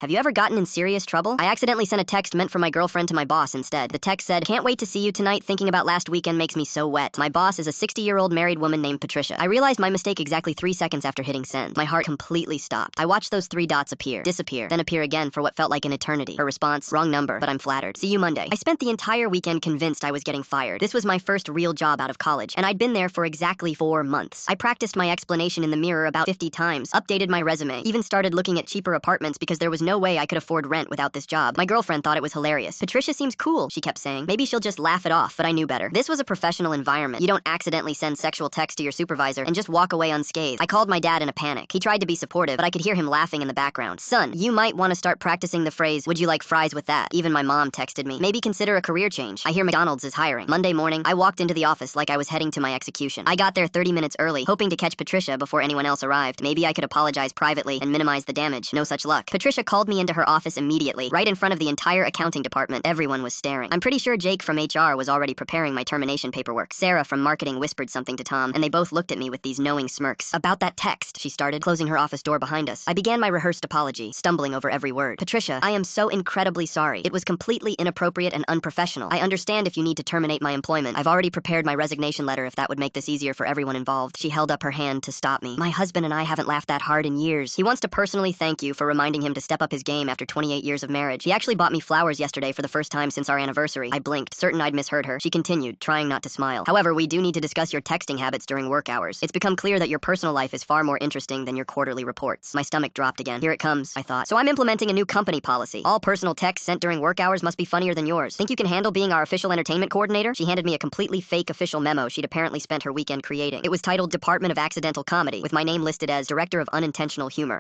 Have you ever gotten in serious trouble? I accidentally sent a text meant for my girlfriend to my boss instead. The text said, "Can't wait to see you tonight. Thinking about last weekend makes me so wet." My boss is a 60-year-old married woman named Patricia. I realized my mistake exactly 3 seconds after hitting send. My heart completely stopped. I watched those 3 dots appear, disappear, then appear again for what felt like an eternity. Her response, "Wrong number, but I'm flattered. See you Monday." I spent the entire weekend convinced I was getting fired. This was my first real job out of college, and I'd been there for exactly 4 months. I practiced my explanation in the mirror about 50 times, updated my resume, even started looking at cheaper apartments because there was no way I could afford rent without this job. My girlfriend thought it was hilarious. "Patricia seems cool," she kept saying. Maybe she'll just laugh it off, but I knew better. This was a professional environment. You don't accidentally send sexual text to your supervisor and just walk away unscathed. I called my dad in a panic. He tried to be supportive, but I could hear him laughing in the background. "Son, you might want to start practicing the phrase, 'Would you like fries with that?'" Even my mom texted me, "Maybe consider a career change. I hear McDonald's is hiring." Monday morning, I walked into the office like I was heading to my execution. I got there 30 minutes early, hoping to catch Patricia before anyone else arrived. Maybe I could apologize privately and minimize the damage. No such luck. Patricia called me into her office immediately, right in front of the entire accounting department. Everyone was staring. I'm pretty sure Jake from HR was already preparing my termination paperwork. Sarah from marketing whispered something to Tom, and they both looked at me with these knowing smirks. "About that text," she started, closing her office door behind us. I began my rehearsed apology, stumbling over every word. "Patricia, I am so incredibly sorry. It was completely inappropriate and unprofessional. I understand if you need to terminate my employment. I've already prepared my resignation letter if that would make this easier for everyone involved." She held up her hand to stop me. "My husband and I haven't laughed that hard in years. He wants to personally thank you for reminding him to step up his game after 28 years of marriage. He actually bought me flowers yesterday for the first time since our anniversary." I blinked, certain I'd misheard her. She continued, trying not to smile. "However, we do need to discuss your texting habits during work hours. It's become clear that your personal life is far more interesting than your quarterly reports." My stomach dropped again. Here it comes, I thought. "So I'm implementing a new company policy. All personal texts sent during work hours must be funnier than yours. Think you can handle being our official entertainment coordinator?" She handed me a completely fake official memo she'd apparently spent her weekend creating. It was titled Department of Accidental Comedy, with my name listed as Director of Unintentional Humor.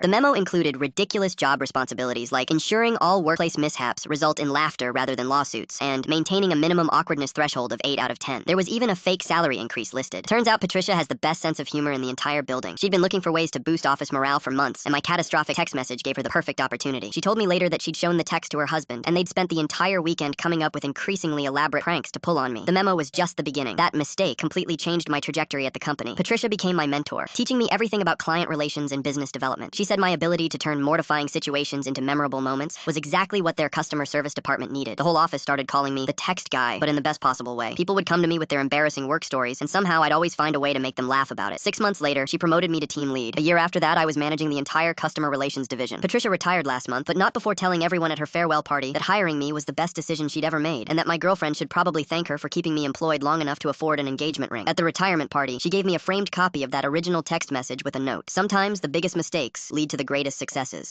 The memo included ridiculous job responsibilities like ensuring all workplace mishaps result in laughter rather than lawsuits, and maintaining a minimum awkwardness threshold of 8 out of 10. There was even a fake salary increase listed. Turns out Patricia has the best sense of humor in the entire building. She'd been looking for ways to boost office morale for months, and my catastrophic text message gave her the perfect opportunity. She told me later that she'd shown the text to her husband, and they'd spent the entire weekend coming up with increasingly elaborate pranks to pull on me. The memo was just the beginning. That mistake completely changed my trajectory at the company. Patricia became my mentor, teaching me everything about client relations and business development. She said my ability to turn mortifying situations into memorable moments was exactly what their customer service department needed. The whole office started calling me the text guy, but in the best possible way. People would come to me with their embarrassing work stories, and somehow I'd always find a way to make them laugh about it. 6 months later, she promoted me to team lead. A year after that, I was managing the entire customer relations division. Patricia retired last month, but not before telling everyone at her farewell party that hiring me was the best decision she'd ever made, and that my girlfriend should probably thank her for keeping me employed long enough to afford an engagement ring. At the retirement party, she gave me a framed copy of that original text message with a note. "Sometimes the biggest mistakes lead to the greatest successes."